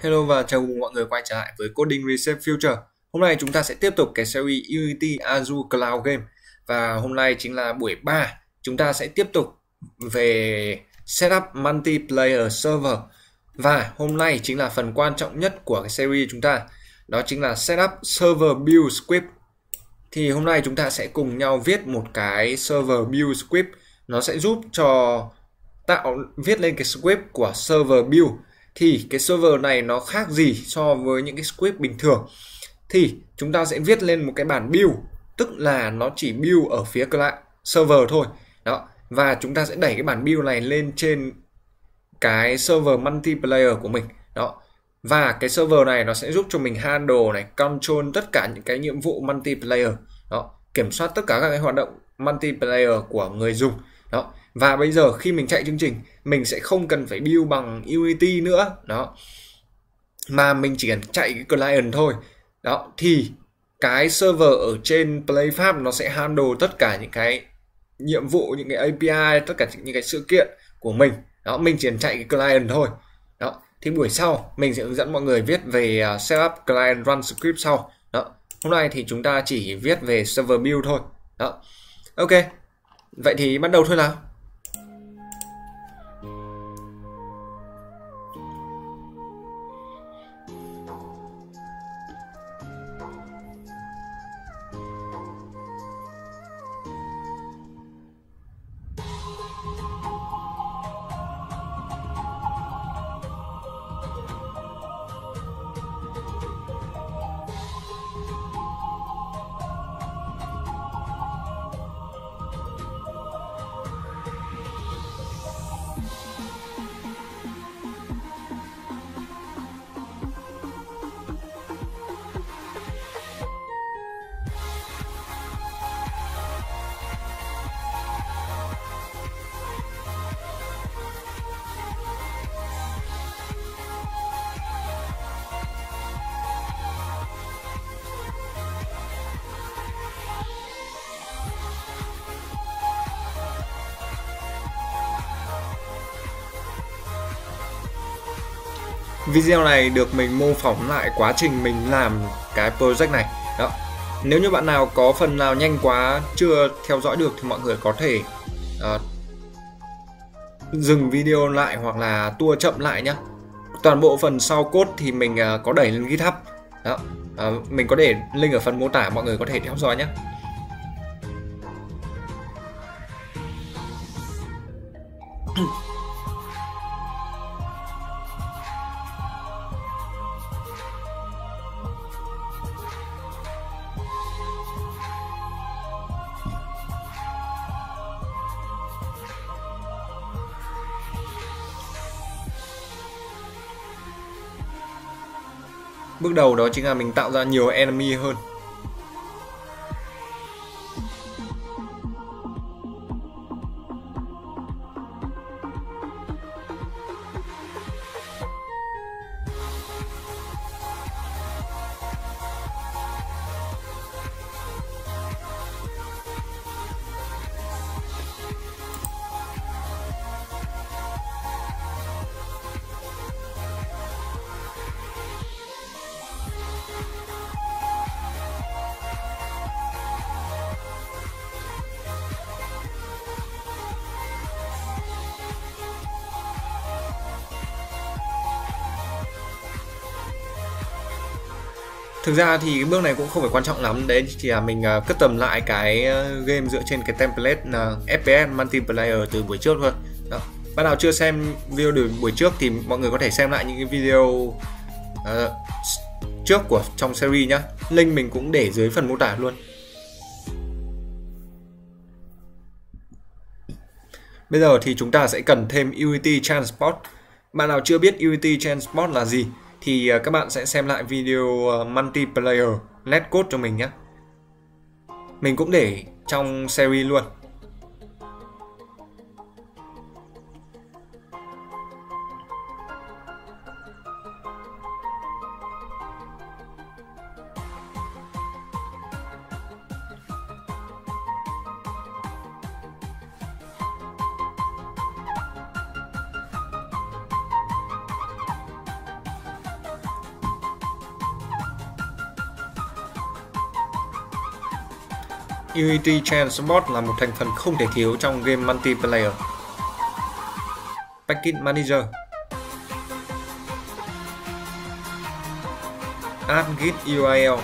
Hello và chào mừng mọi người quay trở lại với Coding Reset Future. Hôm nay chúng ta sẽ tiếp tục cái series Unity Azure Cloud Game. Và hôm nay chính là buổi 3. Chúng ta sẽ tiếp tục về Setup Multiplayer Server. Và hôm nay chính là phần quan trọng nhất của cái series chúng ta. Đó chính là Setup Server Build Script. Thì hôm nay chúng ta sẽ cùng nhau viết một cái server build script. Nó sẽ giúp cho viết lên cái script của server build. Thì cái server này nó khác gì so với những cái script bình thường? Thì chúng ta sẽ viết lên một cái bản build, tức là nó chỉ build ở phía server thôi. Đó. Và chúng ta sẽ đẩy cái bản build này lên trên cái server multiplayer của mình. Đó. Và cái server này nó sẽ giúp cho mình handle này, control tất cả những cái nhiệm vụ multiplayer. Đó. Kiểm soát tất cả các cái hoạt động multiplayer của người dùng. Đó. Và bây giờ khi mình chạy chương trình, mình sẽ không cần phải build bằng Unity nữa. Đó. Mà mình chỉ cần chạy cái client thôi. Đó. Thì cái server ở trên PlayFab nó sẽ handle tất cả những cái nhiệm vụ, những cái API, tất cả những cái sự kiện của mình. Đó. Mình chỉ cần chạy cái client thôi. Đó. Thì buổi sau mình sẽ hướng dẫn mọi người viết về setup client run script sau. Đó. Hôm nay thì chúng ta chỉ viết về server build thôi. Đó. Ok. Vậy thì bắt đầu thôi nào. Video này được mình mô phỏng lại quá trình mình làm cái project này. Đó. Nếu như bạn nào có phần nào nhanh quá chưa theo dõi được thì mọi người có thể dừng video lại hoặc là tua chậm lại nhé. Toàn bộ phần sau code thì mình có đẩy lên GitHub. Đó. Mình có để link ở phần mô tả, mọi người có thể theo dõi nhé. Bước đầu đó chính là mình tạo ra nhiều enemy hơn. Thực ra thì cái bước này cũng không phải quan trọng lắm, đấy chỉ là mình cất tầm lại cái game dựa trên cái template FPS multiplayer từ buổi trước thôi. Đó. Bạn nào chưa xem video từ buổi trước thì mọi người có thể xem lại những cái video trước của trong series nhá. Link mình cũng để dưới phần mô tả luôn. Bây giờ thì chúng ta sẽ cần thêm Unity Transport. Bạn nào chưa biết Unity Transport là gì thì các bạn sẽ xem lại video multiplayer Let's Code cho mình nhé. Mình cũng để trong series luôn. Unity Transport là một thành phần không thể thiếu trong game multiplayer. Package Manager, Add Git URL,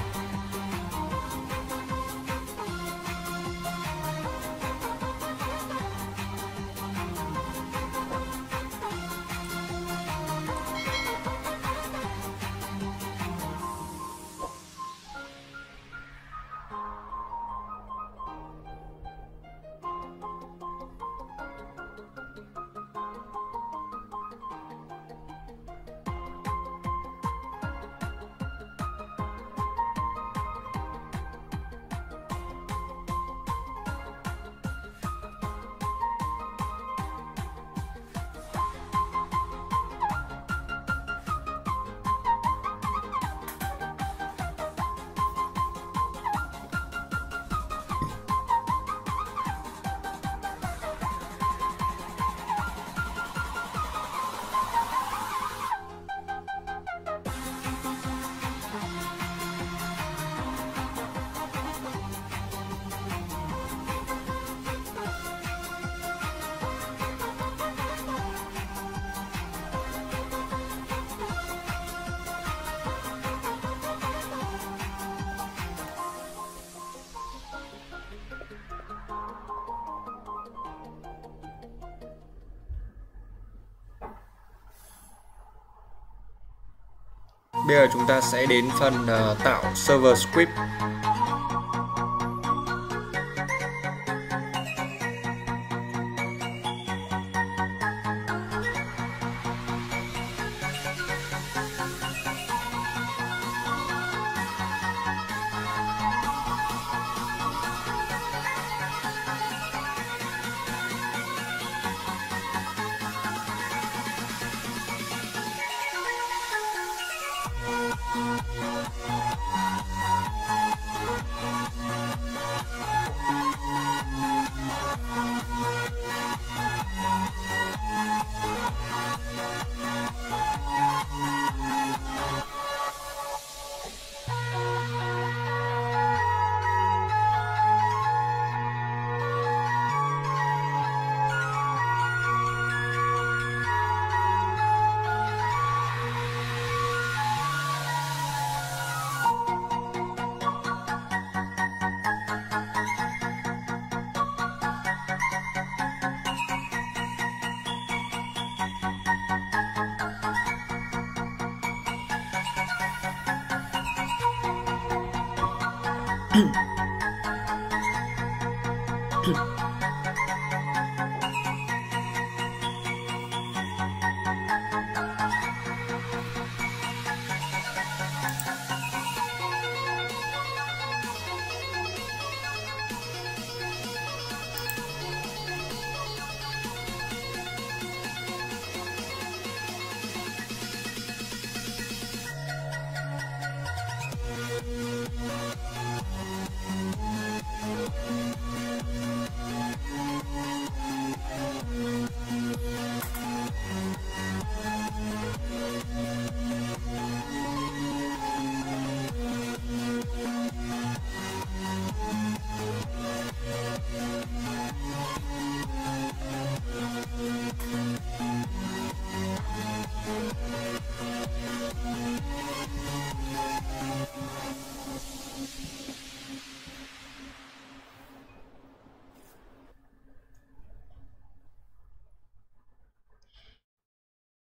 Bây giờ chúng ta sẽ đến phần tạo server script.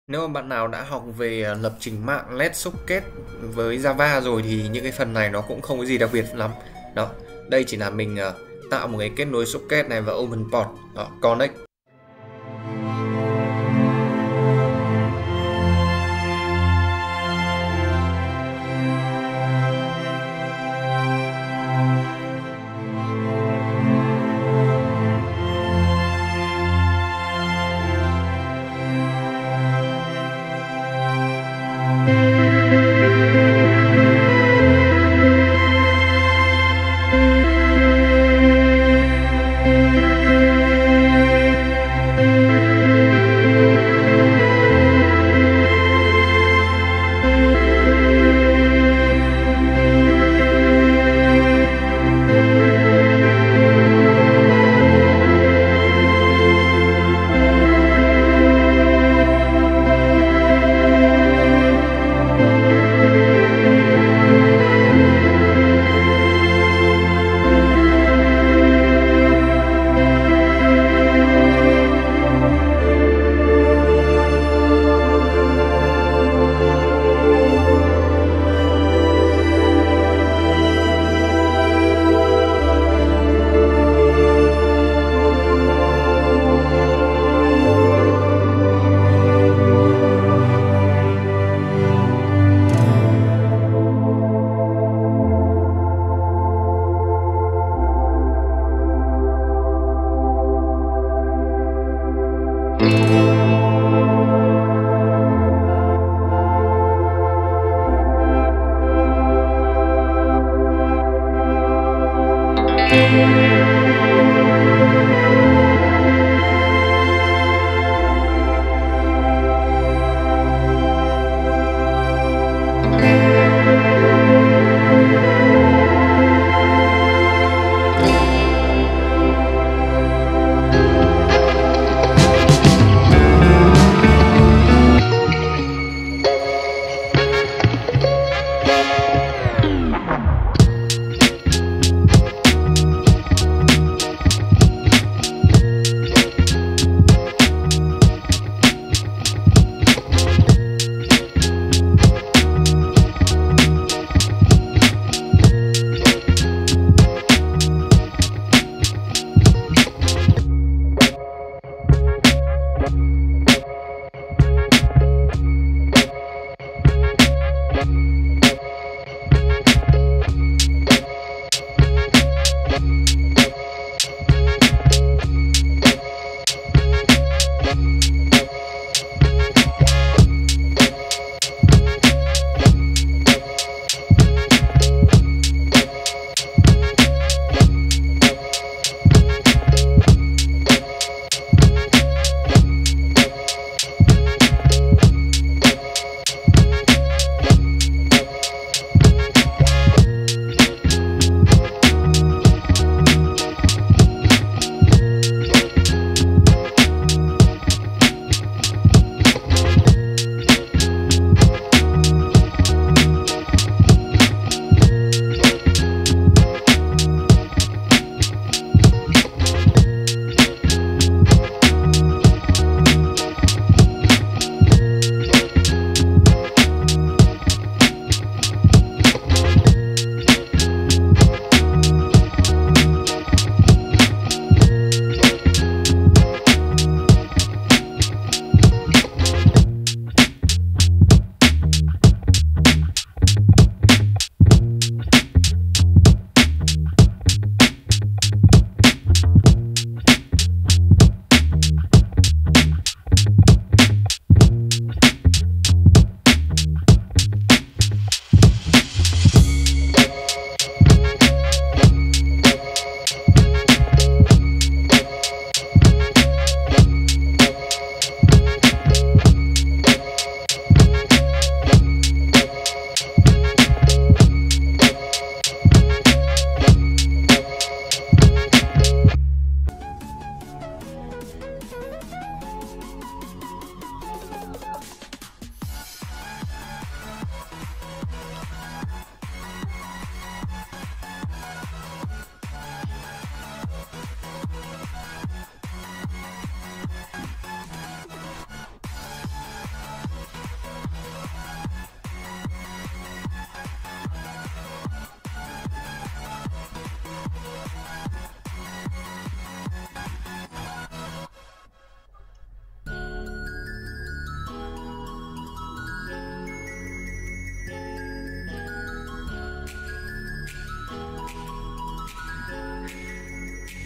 Nếu mà bạn nào đã học về lập trình mạng Let's Socket với Java rồi thì những cái phần này nó cũng không có gì đặc biệt lắm. Đó, đây chỉ là mình tạo một cái kết nối socket này và open port, đó, connect.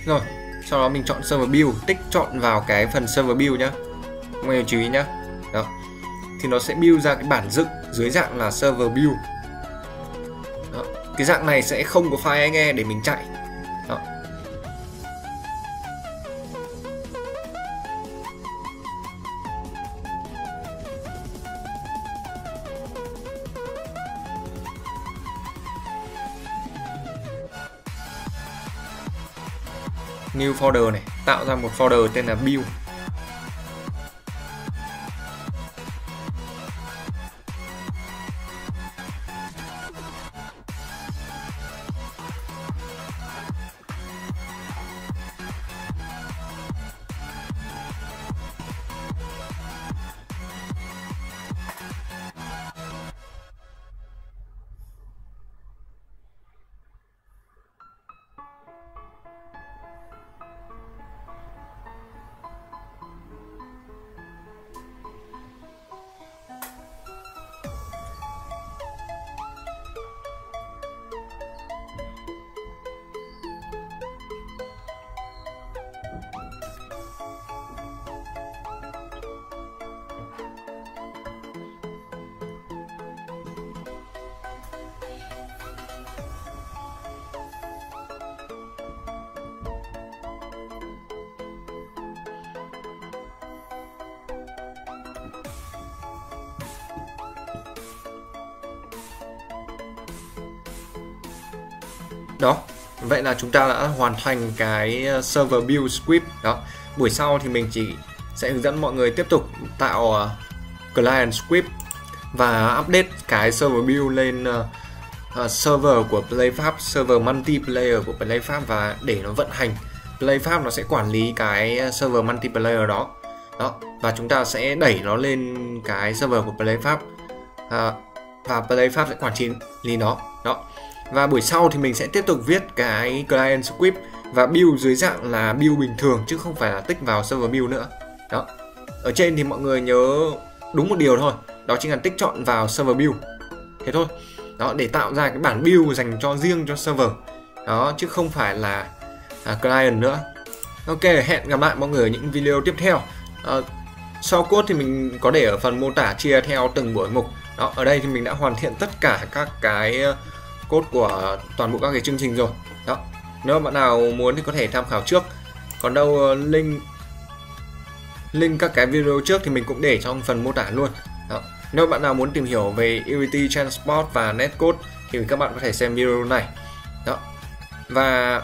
Rồi, sau đó mình chọn server build, tích chọn vào cái phần server build nhá. Mọi người chú ý nhá. Đó. Thì nó sẽ build ra cái bản dựng dưới dạng là server build. Đó. Cái dạng này sẽ không có file nghe để mình chạy. Đó. New folder này, tạo ra một folder tên là build. Đó, vậy là chúng ta đã hoàn thành cái server build script. Đó, buổi sau thì mình chỉ sẽ hướng dẫn mọi người tiếp tục tạo client script và update cái server build lên server của PlayFab, server multiplayer của PlayFab, và để nó vận hành. PlayFab nó sẽ quản lý cái server multiplayer đó. Đó, và chúng ta sẽ đẩy nó lên cái server của PlayFab, và PlayFab sẽ quản lý nó. Đó. Và buổi sau thì mình sẽ tiếp tục viết cái client script và build dưới dạng là build bình thường chứ không phải là tích vào server build nữa. Đó. Ở trên thì mọi người nhớ đúng một điều thôi, đó chính là tích chọn vào server build. Thế thôi. Đó, để tạo ra cái bản build dành cho riêng cho server. Đó, chứ không phải là client nữa. Ok, hẹn gặp lại mọi người ở những video tiếp theo. Sau code thì mình có để ở phần mô tả chia theo từng buổi mục. Đó, ở đây thì mình đã hoàn thiện tất cả các cái code của toàn bộ các cái chương trình rồi. Đó, nếu bạn nào muốn thì có thể tham khảo trước. Còn đâu link các cái video trước thì mình cũng để trong phần mô tả luôn. Đó. Nếu bạn nào muốn tìm hiểu về Unity Transport và Netcode thì các bạn có thể xem video này. Đó. Và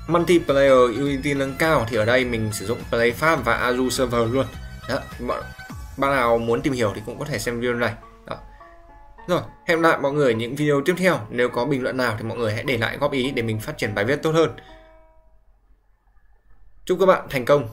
multiplayer Unity nâng cao thì ở đây mình sử dụng PlayFab và Azure Server luôn. Đó. Bạn nào muốn tìm hiểu thì cũng có thể xem video này. Đó. Rồi, hẹn gặp lại mọi người ở những video tiếp theo. Nếu có bình luận nào thì mọi người hãy để lại góp ý để mình phát triển bài viết tốt hơn. Chúc các bạn thành công.